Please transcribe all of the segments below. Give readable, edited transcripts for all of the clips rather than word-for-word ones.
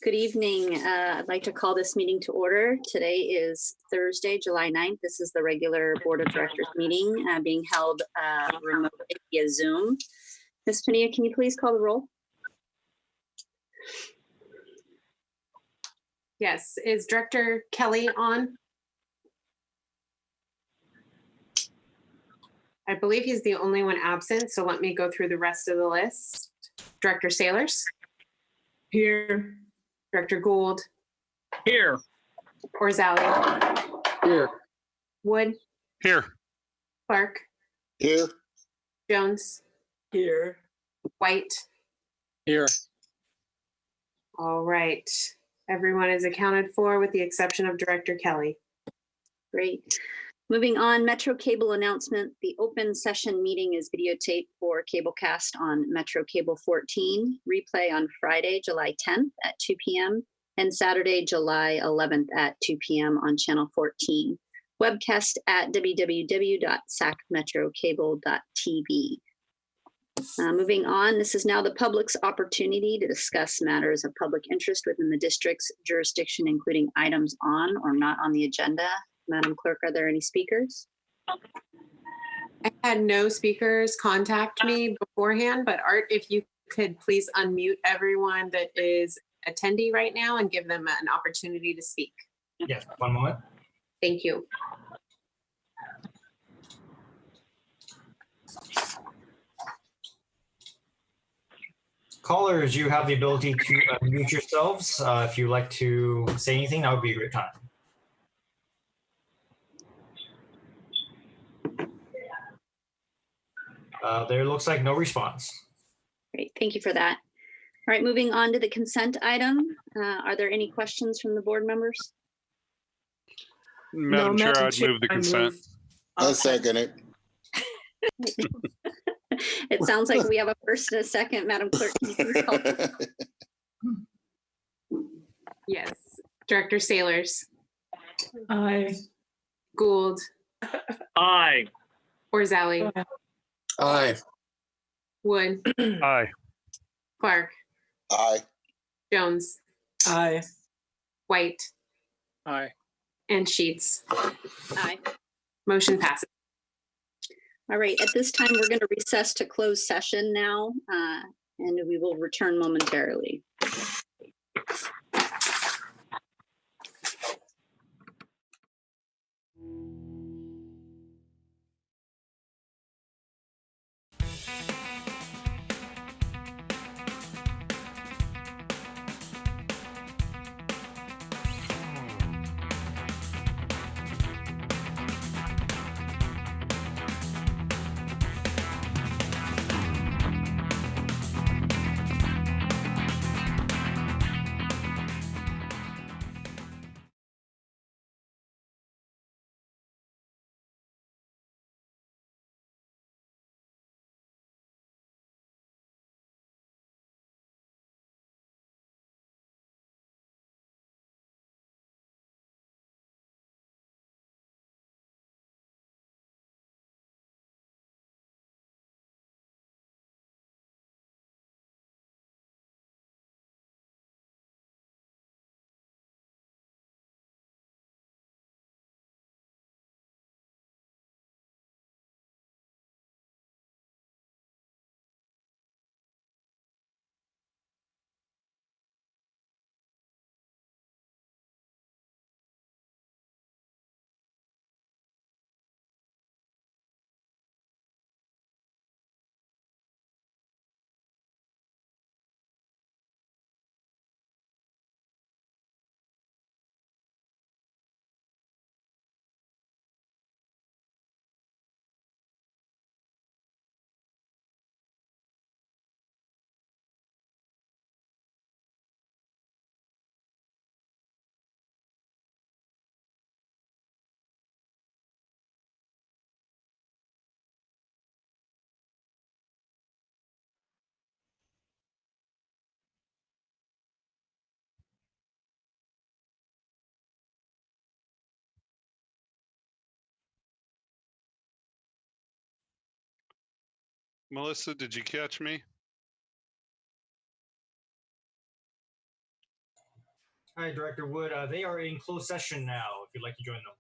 Good evening. I'd like to call this meeting to order. Today is Thursday, July 9th. This is the regular Board of Directors meeting being held remotely via Zoom. Ms. Pania, can you please call the roll? Yes. Is Director Kelly on? I believe he's the only one absent, so let me go through the rest of the list. Director Sailors? Here. Director Gould? Here. Orzali? Here. Wood? Here. Clark? Here. Jones? Here. White? Here. All right. Everyone is accounted for with the exception of Director Kelly. Great. Moving on, Metro Cable announcement. The open session meeting is videotaped for Cablecast on Metro Cable 14, replay on Friday, July 10th at 2 p.m. and Saturday, July 11th at 2 p.m. on Channel 14. Webcast at www.sacmetrocable.tv. Moving on, this is now the public's opportunity to discuss matters of public interest within the district's jurisdiction, including items on or not on the agenda. Madam Clerk, are there any speakers? I had no speakers contact me beforehand, but Art, if you could please unmute everyone that is attendee right now and give them an opportunity to speak. Yes, one moment. Thank you. Callers, you have the ability to unmute yourselves. If you'd like to say anything, that would be a great time. There looks like no response. Great, thank you for that. All right, moving on to the consent item. Are there any questions from the board members? Madam Chair, I'd move the consent. I second it. It sounds like we have a first and a second. Madam Clerk, can you please call? Yes. Director Sailors? Aye. Gould? Aye. Orzali? Aye. Wood? Aye. Clark? Aye. Jones? Aye. White? Aye. And Sheets? Aye. Motion passes. All right, at this time, we're going to recess to close session now, and we will return momentarily. Melissa, did you catch me? Hi, Director Wood. They are in closed session now, if you'd like to join them.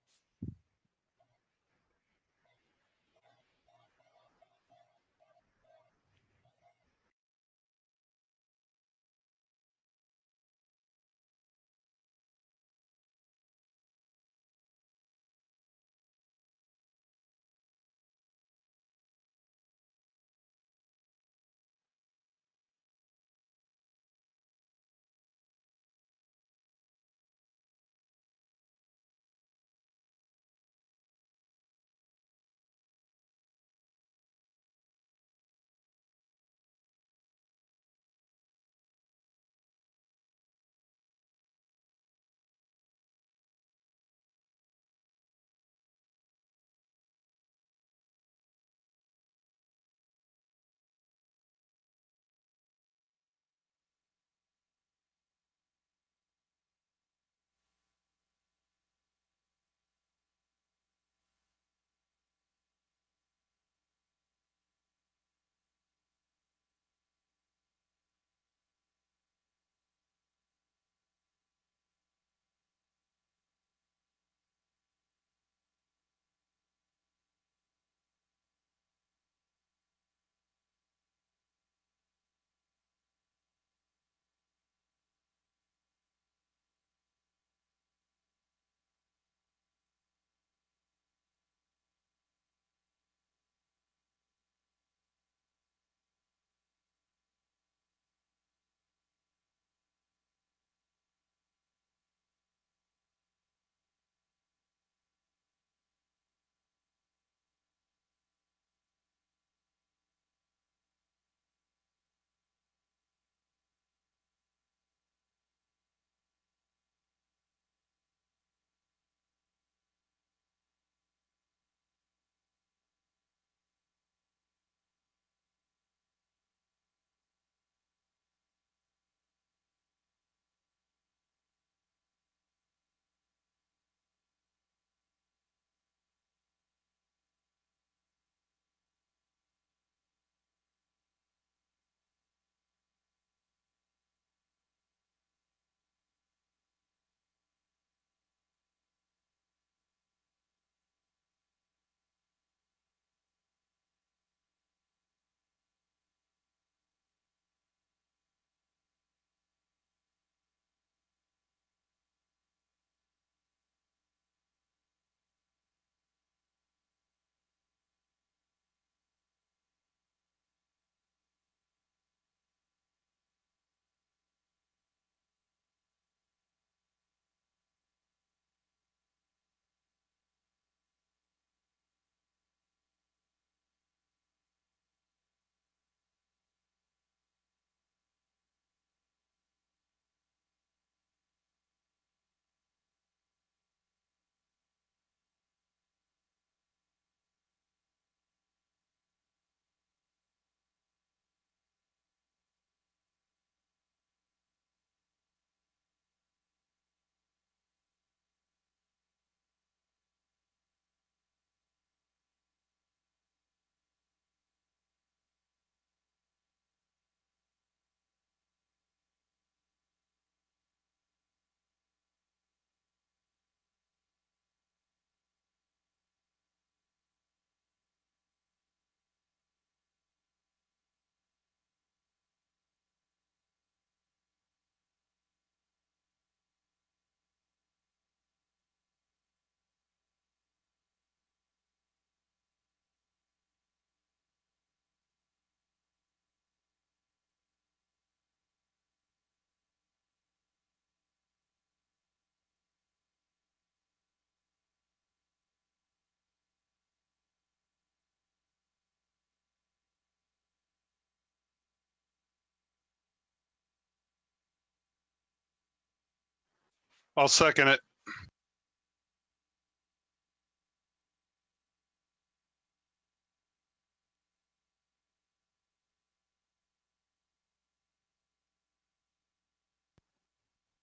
I'll second it.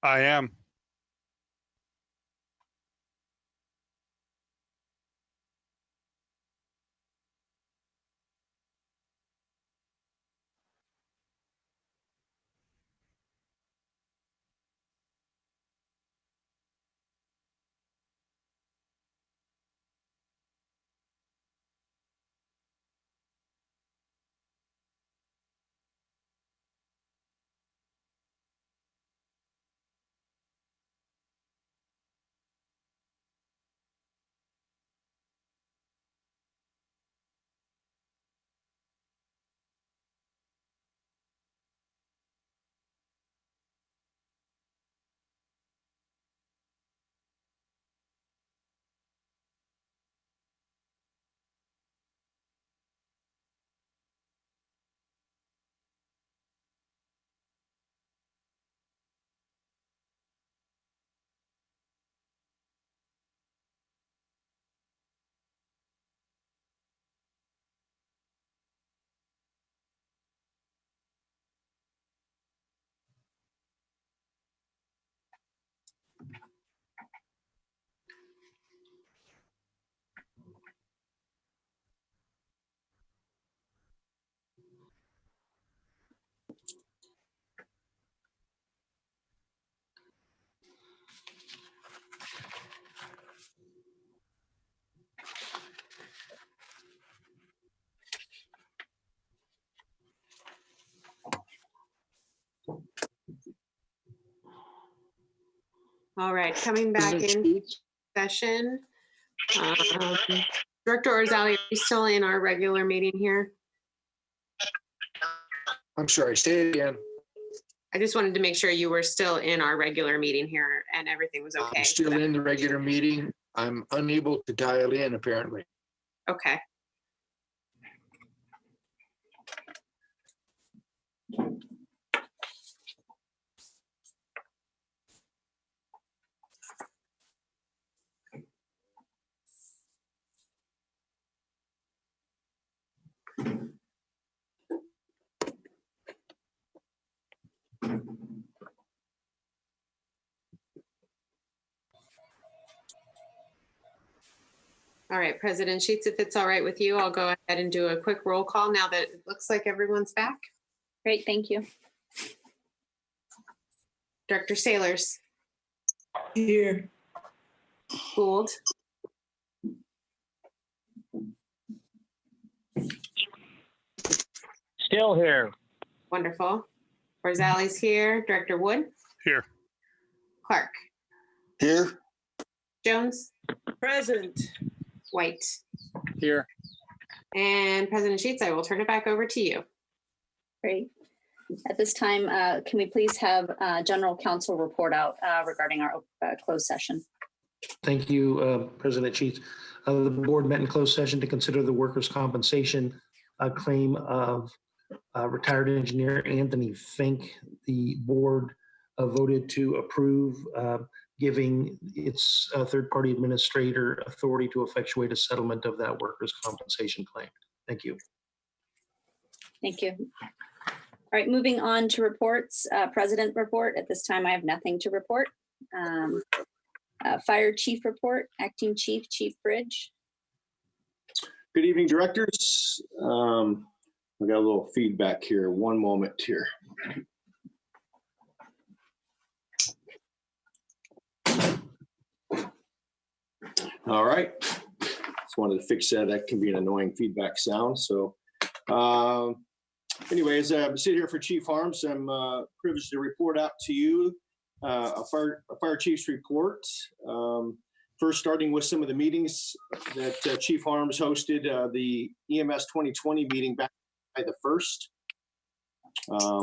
I am. All right, coming back in session. Director Orzali, are you still in our regular meeting here? I'm sorry, say it again. I just wanted to make sure you were still in our regular meeting here and everything was okay. I'm still in the regular meeting. I'm unable to dial in, apparently. Okay. All right, President Sheets, if it's all right with you, I'll go ahead and do a quick roll call now that it looks like everyone's back. Great, thank you. Director Sailors, Here. Gould, Still here. wonderful. Orzali's here. Director Wood, Here. Clark, Here? Jones, Present. White, Here. and President Sheets, I will turn it back over to you. Great. At this time, can we please have general counsel report out regarding our closed session? Thank you, President Sheets. The board met in closed session to consider the workers' compensation claim of retired engineer Anthony Fink. The board voted to approve giving its third-party administrator authority to effectuate a settlement of that workers' compensation claim. Thank you. Thank you. All right, moving on to reports. President report. At this time, I have nothing to report. Fire chief report, acting chief, Chief Bridge. Good evening, directors. We got a little feedback here. One moment here. All right. Just wanted to fix that. That can be an annoying feedback sound. So anyways, I sit here for Chief Harms. I'm privileged to report out to you a fire chief's report. First, starting with some of the meetings that Chief Harms hosted, the EMS 2020 meeting back by the 1st.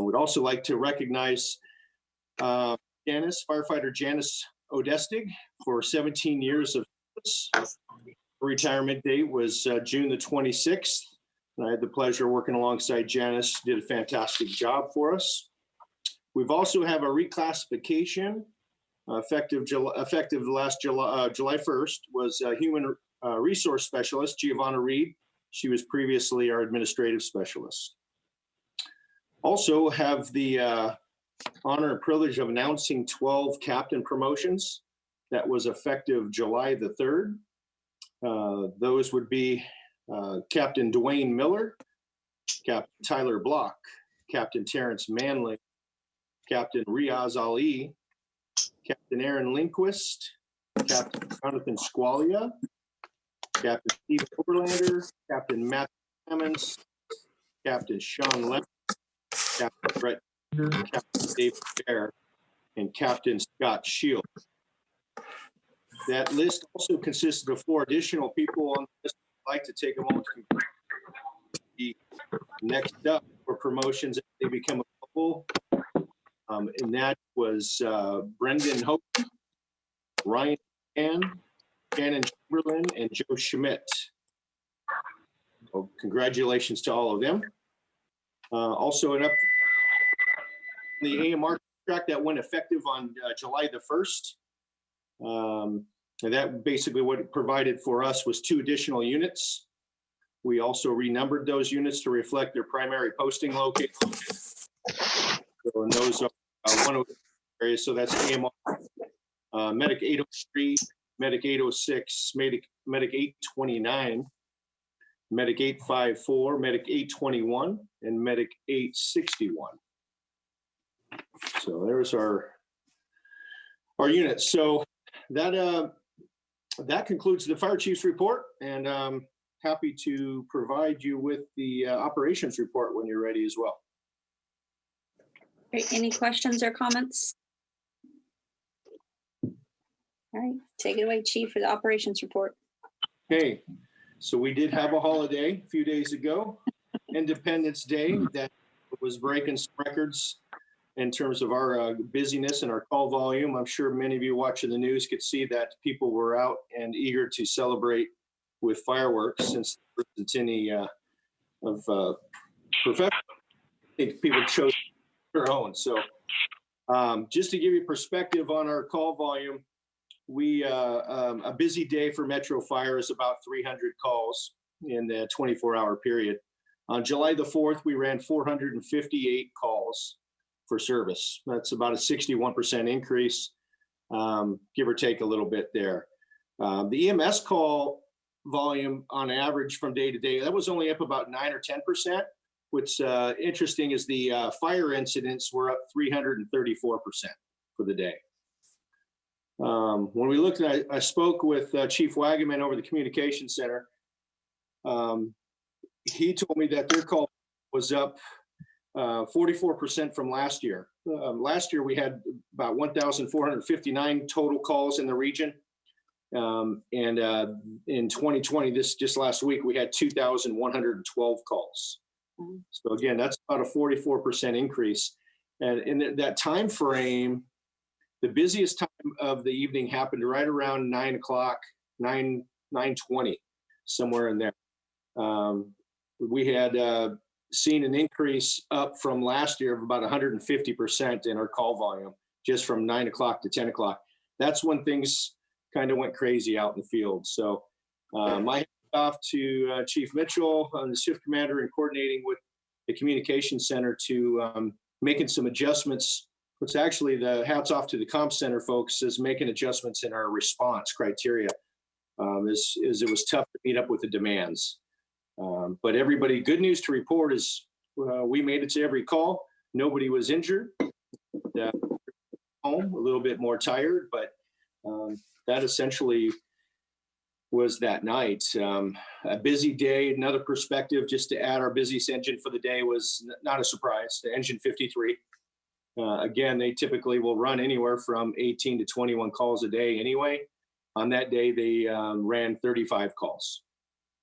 Would also like to recognize firefighter Janice Odestig for 17 years of service. Her retirement date was June the 26th. And I had the pleasure of working alongside Janice, did a fantastic job for us. We've also have a reclassification effective last July 1st was human resource specialist, Giovanna Reed. She was previously our administrative specialist. Also have the honor and privilege of announcing 12 captain promotions. That was effective July the 3rd. Those would be Captain Dwayne Miller, Captain Tyler Block, Captain Terrence Manley, Captain Riaz Ali, Captain Aaron Lindquist, Captain Jonathan Squalia, Captain Steve Overlander, Captain Matthew Clemens, Captain Sean Leonard, Captain Brett, Captain David Bear, and Captain Scott Shield. That list also consisted of 4 additional people on the list. I'd like to take a moment to the next up for promotions if they become available. And that was Brendan Hope, Ryan Ann, Shannon Chamberlain, and Joe Schmidt. So congratulations to all of them. Also, the AMR contract that went effective on July the 1st. And that basically what it provided for us was 2 additional units. We also renumbered those units to reflect their primary posting location. So, and those are one of the areas. So that's AMR, Medic 803, Medic 806, Medic 829, Medic 854, Medic 821, and Medic 861. So there's our units. So that concludes the fire chief's report, and I'm happy to provide you with the operations report when you're ready as well. Great. Any questions or comments? All right, take it away, Chief, for the operations report. Okay, so we did have a holiday a few days ago, Independence Day, that was breaking some records in terms of our busyness and our call volume. I'm sure many of you watching the news could see that people were out and eager to celebrate with fireworks since there wasn't any of professional. I think people chose their own. So just to give you perspective on our call volume, we a busy day for Metro Fire is about 300 calls in the 24-hour period. On July the 4th, we ran 458 calls for service. That's about a 61% increase, give or take a little bit there. The EMS call volume on average from day to day, that was only up about 9 or 10%. What's interesting is the fire incidents were up 334% for the day. When we looked at, I spoke with Chief Wagaman over the communication center. He told me that their call was up 44% from last year. Last year we had about 1,459 total calls in the region. And in 2020, this just last week, we had 2,112 calls. So again, that's about a 44% increase. And in that time frame, the busiest time of the evening happened right around 9 o'clock, 9:20, somewhere in there. We had seen an increase up from last year of about 150% in our call volume, just from 9 o'clock to 10 o'clock. That's when things kind of went crazy out in the field. So my off to Chief Mitchell, the shift commander, and coordinating with the communication center to making some adjustments. It's actually the hats off to the comp center folks is making adjustments in our response criteria. As it was tough to meet up with the demands. But everybody, good news to report is we made it to every call. Nobody was injured. Home a little bit more tired, but that essentially was that night. A busy day. Another perspective, just to add, our busiest engine for the day was not a surprise. The engine 53. Again, they typically will run anywhere from 18 to 21 calls a day anyway. On that day, they ran 35 calls.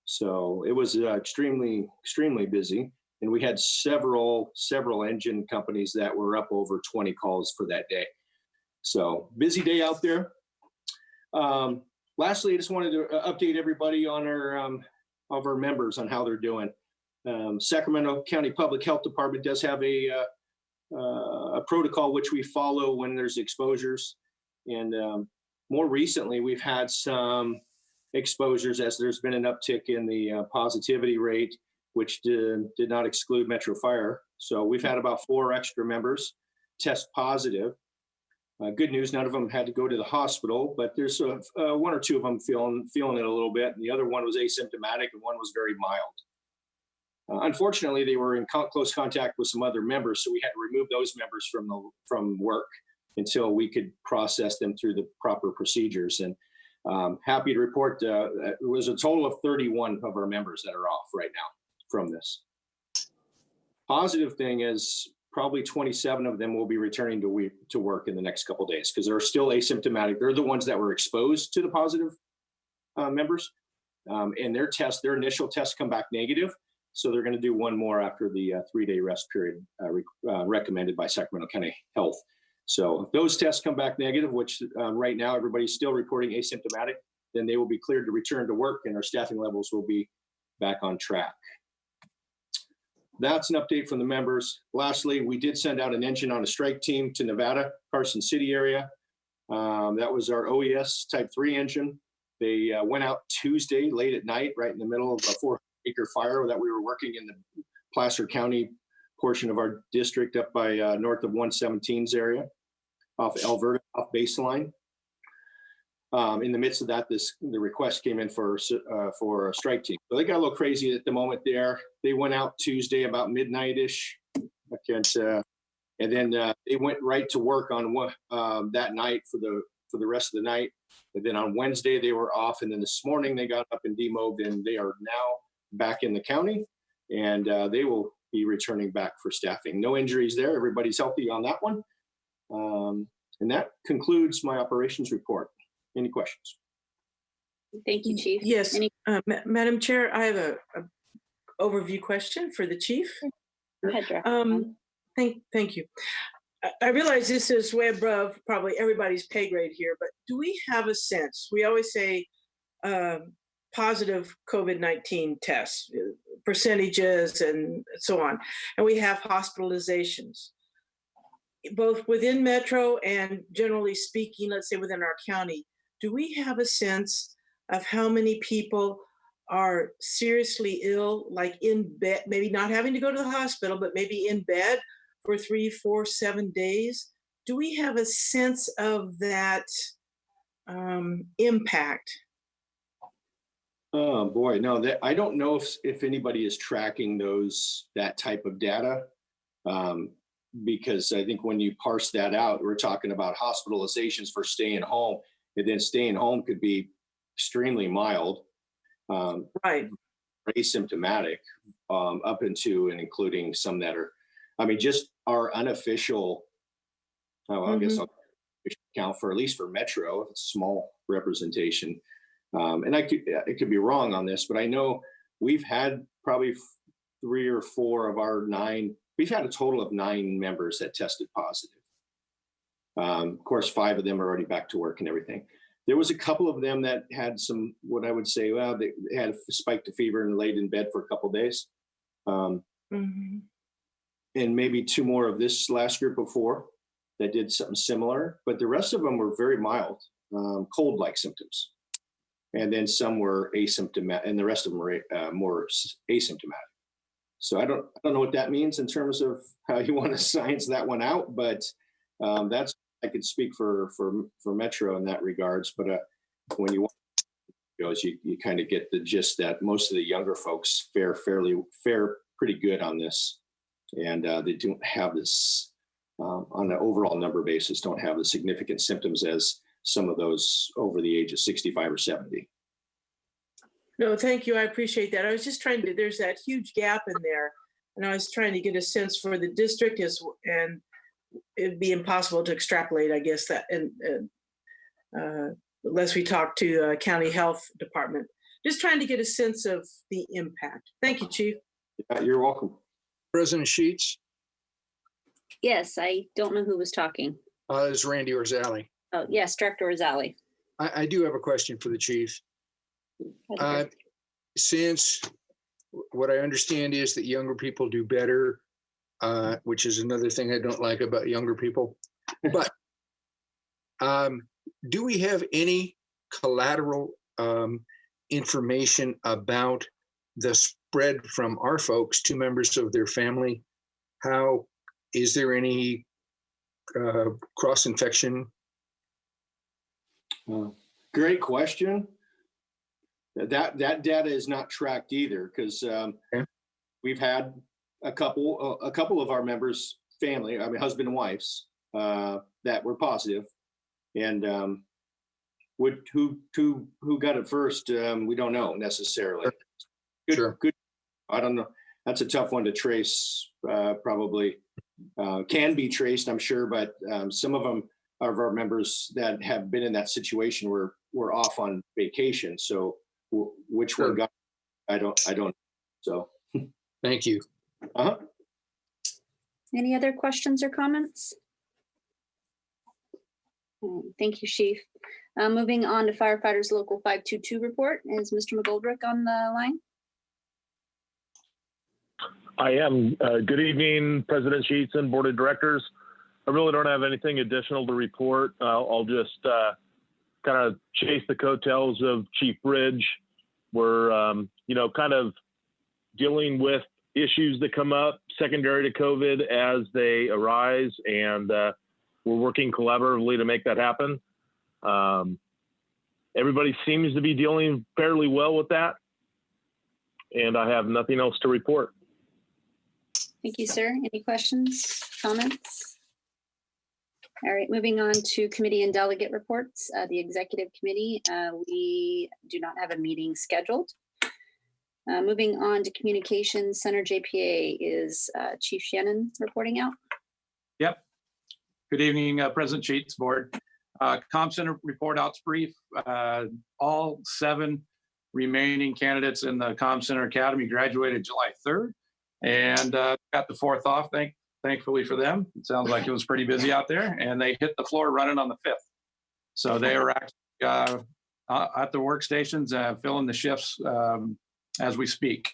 So it was extremely, extremely busy. And we had several engine companies that were up over 20 calls for that day. So busy day out there. Lastly, I just wanted to update everybody on our members on how they're doing. Sacramento County Public Health Department does have a protocol which we follow when there's exposures. And more recently, we've had some exposures as there's been an uptick in the positivity rate, which did not exclude Metro Fire. So we've had about 4 extra members test positive. Good news, none of them had to go to the hospital, but there's 1 or 2 of them feeling it a little bit, and the other one was asymptomatic, and one was very mild. Unfortunately, they were in close contact with some other members, so we had to remove those members from work until we could process them through the proper procedures. And happy to report it was a total of 31 of our members that are off right now from this. Positive thing is probably 27 of them will be returning to work in the next couple of days because they're still asymptomatic. They're the ones that were exposed to the positive members, and their initial tests come back negative. So they're going to do 1 more after the 3-day rest period recommended by Sacramento County Health. So if those tests come back negative, which right now everybody's still reporting asymptomatic, then they will be cleared to return to work and our staffing levels will be back on track. That's an update from the members. Lastly, we did send out an engine on a strike team to Nevada, Carson City area. That was our OES Type 3 engine. They went out Tuesday late at night, right in the middle of a 4-acre fire that we were working in the Placer County portion of our district up by north of 117's area, off Alberta, off baseline. In the midst of that, the request came in for a strike team. So they got a little crazy at the moment there. They went out Tuesday about midnight-ish. And then they went right to work on that night for the rest of the night. And then on Wednesday, they were off. And then this morning, they got up and demobbed, and they are now back in the county. And they will be returning back for staffing. No injuries there. Everybody's healthy on that one. And that concludes my operations report. Any questions? Thank you, Chief. Yes, Any- Madam Chair, I have a overview question for the chief. Go ahead, Director. Thank you. I realize this is way above probably everybody's pay grade here, but do we have a sense? We always say positive COVID-19 tests, percentages and so on, and we have hospitalizations. Both within Metro and generally speaking, let's say within our county, do we have a sense of how many people are seriously ill, like in bed, maybe not having to go to the hospital, but maybe in bed for 3, 4, 7 days? Do we have a sense of that impact? Oh, boy, no, I don't know if anybody is tracking that type of data. Because I think when you parse that out, we're talking about hospitalizations for staying home, and then staying home could be extremely mild, Right. asymptomatic, up into and including some that are, just our unofficial, I guess I'll count for, at least for Metro, it's a small representation. And it could be wrong on this, but I know we've had probably 3 or 4 of our 9. We've had a total of 9 members that tested positive. Of course, 5 of them are already back to work and everything. There was a couple of them that had some, what I would say, well, they had a spike to fever and laid in bed for a couple of days. And maybe 2 more of this last group of 4 that did something similar, but the rest of them were very mild, cold-like symptoms. And then some were asymptomatic, and the rest of them were more asymptomatic. So I don't know what that means in terms of how you want to science that one out, but that's, I could speak for Metro in that regards. But when you you kind of get the gist that most of the younger folks fare pretty good on this, and they don't have this on an overall number basis, don't have the significant symptoms as some of those over the age of 65 or 70. No, thank you. I appreciate that. I was just trying to, there's that huge gap in there. And I was trying to get a sense for the district and it'd be impossible to extrapolate, I guess, that, unless we talk to county health department. Just trying to get a sense of the impact. Thank you, Chief. You're welcome. President Sheets, Yes, I don't know who was talking. this is Randy Orzali. Oh, yes, Director Rizali. I do have a question for the chief. Since what I understand is that younger people do better, which is another thing I don't like about younger people. But do we have any collateral information about the spread from our folks to members of their family? How is there any cross-infection? Great question. That data is not tracked either, because we've had a couple of our members' family, husband and wives, that were positive, and who got it first, we don't know necessarily. Sure. Good. I don't know. That's a tough one to trace. Probably can be traced, I'm sure, but some of them of our members that have been in that situation were off on vacation. So which one got? I don't. So Thank you. Any other questions or comments? Thank you, Chief. Moving on to Firefighters Local 522 report. Is Mr. McGoldrick on the line? I am. Good evening, President Sheets and Board of Directors. I really don't have anything additional to report. I'll just kind of chase the coattails of Chief Bridge. We're, kind of dealing with issues that come up secondary to COVID as they arise, and we're working collaboratively to make that happen. Everybody seems to be dealing fairly well with that, and I have nothing else to report. Thank you, sir. Any questions, comments? All right, moving on to committee and delegate reports. The executive committee, we do not have a meeting scheduled. Moving on to communications center JPA, is Chief Shannon reporting out? Yep. Good evening, President Sheets, Board. Comm Center report out's brief. All 7 remaining candidates in the Comm Center Academy graduated July 3rd and got the 4th off, thankfully for them. It sounds like it was pretty busy out there, and they hit the floor running on the 5th. So they are actually at the workstations, filling the shifts as we speak.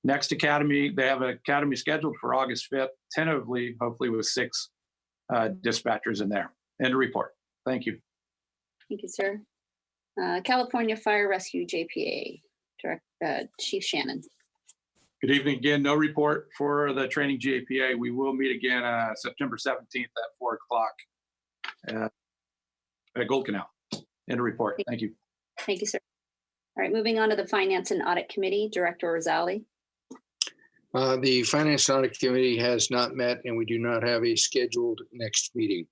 Next academy, they have an academy scheduled for August 5th, tentatively, hopefully with 6 dispatchers in there. End of report. Thank you. Thank you, sir. California Fire Rescue JPA, Chief Shannon. Good evening again. No report for the training JPA. We will meet again September 17th at 4 o'clock at Gold Canal. End of report. Thank you. Thank you, sir. All right, moving on to the Finance and Audit Committee, Director Rosali. The Finance and Audit Committee has not met, and we do not have a scheduled next meeting.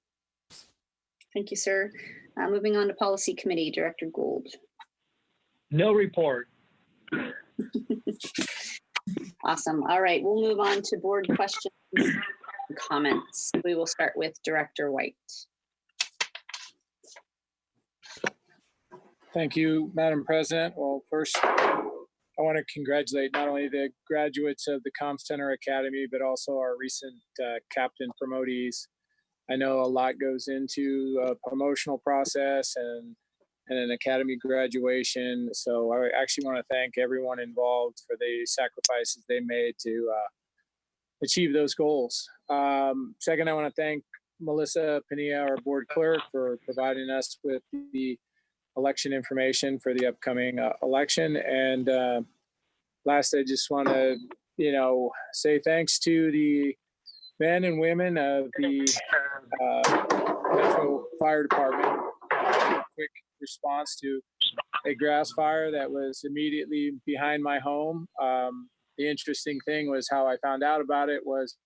Thank you, sir. Moving on to Policy Committee, Director Gould. No report. Awesome. All right, we'll move on to board questions and comments. We will start with Director White. Thank you, Madam President. Well, first, I want to congratulate not only the graduates of the Comm Center Academy, but also our recent captain promotees. I know a lot goes into a promotional process and an academy graduation. So I actually want to thank everyone involved for the sacrifices they made to achieve those goals. Second, I want to thank Melissa Pania, our board clerk, for providing us with the election information for the upcoming election. And last, I just want to, say thanks to the men and women of the Metro Fire Department. Quick response to a grass fire that was immediately behind my home. The interesting thing was how I found out about it was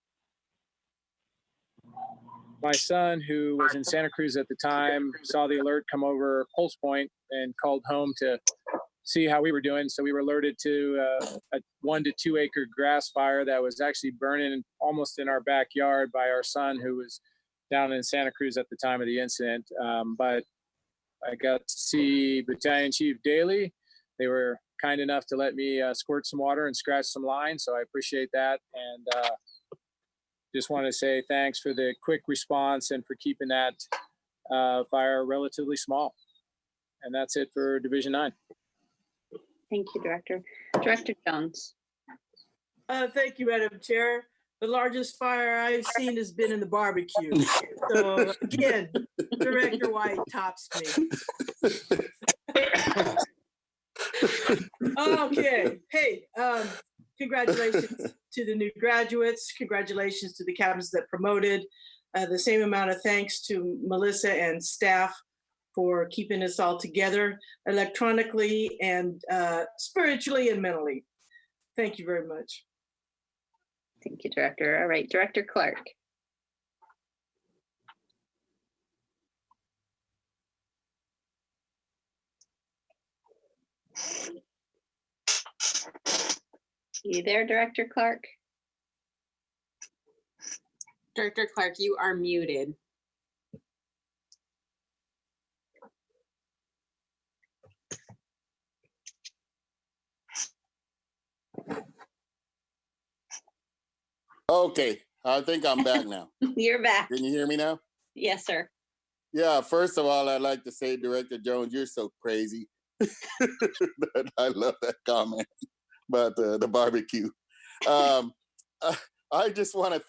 my son, who was in Santa Cruz at the time, saw the alert come over Pulse Point and called home to see how we were doing. So we were alerted to a 1 to 2 acre grass fire that was actually burning almost in our backyard by our son, who was down in Santa Cruz at the time of the incident. But I got to see Battalion Chief Daly. They were kind enough to let me squirt some water and scratch some lines. So I appreciate that. And just want to say thanks for the quick response and for keeping that fire relatively small. And that's it for Division 9. Thank you, Director. Director Jones. Thank you, Madam Chair. The largest fire I've seen has been in the barbecue. So again, Director White tops me. Okay. Hey, congratulations to the new graduates. Congratulations to the captains that promoted. The same amount of thanks to Melissa and staff for keeping us all together electronically and spiritually and mentally. Thank you very much. Thank you, Director. All right, Director Clark. You there, Director Clark? Director Clark, you are muted. Okay, I think I'm back now. You're back. Can you hear me now? Yes, sir. Yeah, first of all, I'd like to say, Director Jones, you're so crazy. I love that comment about the barbecue. I just want to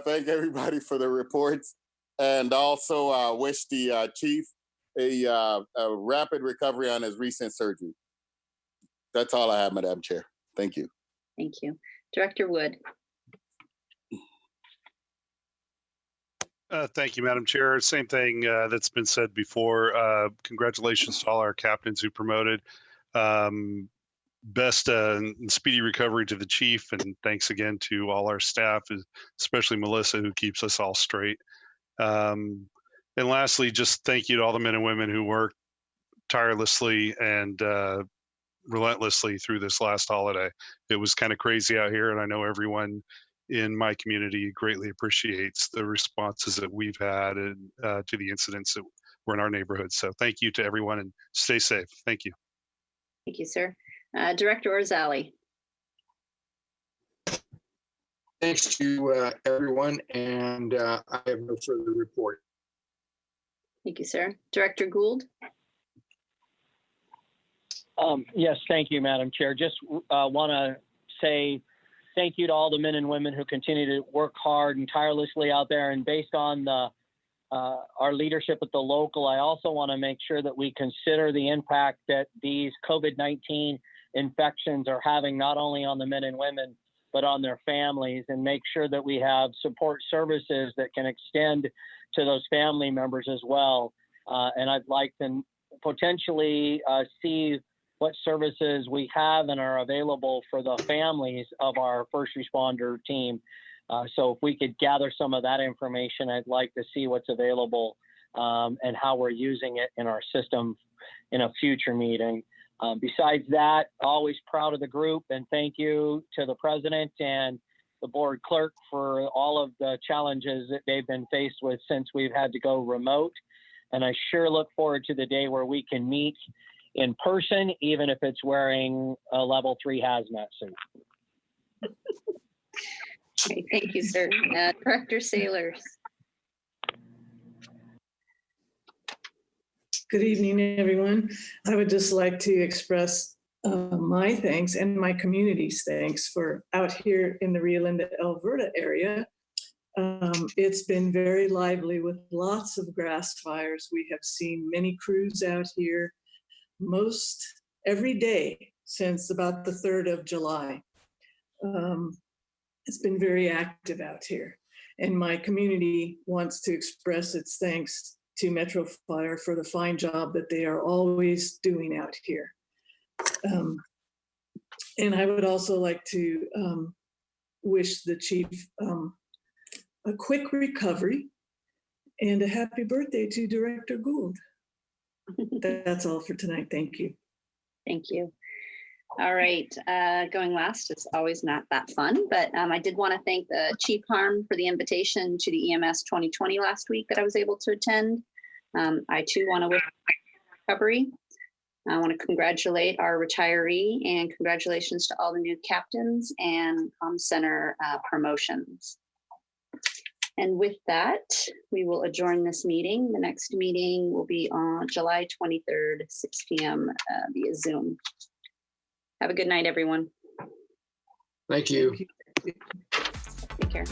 thank everybody for the reports, and also wish the chief a rapid recovery on his recent surgery. That's all I have, Madam Chair. Thank you. Thank you. Director Wood. Thank you, Madam Chair. Same thing that's been said before. Congratulations to all our captains who promoted. Best and speedy recovery to the chief, and thanks again to all our staff, especially Melissa, who keeps us all straight. And lastly, just thank you to all the men and women who worked tirelessly and relentlessly through this last holiday. It was kind of crazy out here, and I know everyone in my community greatly appreciates the responses that we've had and to the incidents that were in our neighborhood. So thank you to everyone and stay safe. Thank you. Thank you, sir. Director Orzali. Thanks to everyone, and I have no further report. Thank you, sir. Director Gould. Yes, thank you, Madam Chair. Just want to say thank you to all the men and women who continue to work hard and tirelessly out there. And based on our leadership at the local, I also want to make sure that we consider the impact that these COVID-19 infections are having not only on the men and women, but on their families, and make sure that we have support services that can extend to those family members as well. And I'd like to potentially see what services we have and are available for the families of our first responder team. So if we could gather some of that information, I'd like to see what's available and how we're using it in our system in a future meeting. Besides that, always proud of the group, and thank you to the president and the board clerk for all of the challenges that they've been faced with since we've had to go remote. And I sure look forward to the day where we can meet in person, even if it's wearing a level 3 hazmat suit. Okay, thank you, sir. Director Sailors. Good evening, everyone. I would just like to express my thanks and my community's thanks for out here in the Rio Linda, Alberta area. It's been very lively with lots of grass fires. We have seen many crews out here most every day since about the 3rd of July. It's been very active out here. And my community wants to express its thanks to Metro Fire for the fine job that they are always doing out here. And I would also like to wish the chief a quick recovery and a happy birthday to Director Gould. That's all for tonight. Thank you. Thank you. All right, going last is always not that fun, but I did want to thank the Chief Harm for the invitation to the EMS 2020 last week that I was able to attend. I too want to wish recovery. I want to congratulate our retiree and congratulations to all the new captains and comm center promotions. And with that, we will adjourn this meeting. The next meeting will be on July 23rd, 6 p.m. Via Zoom. Have a good night, everyone. Thank you. Thank you. Take care.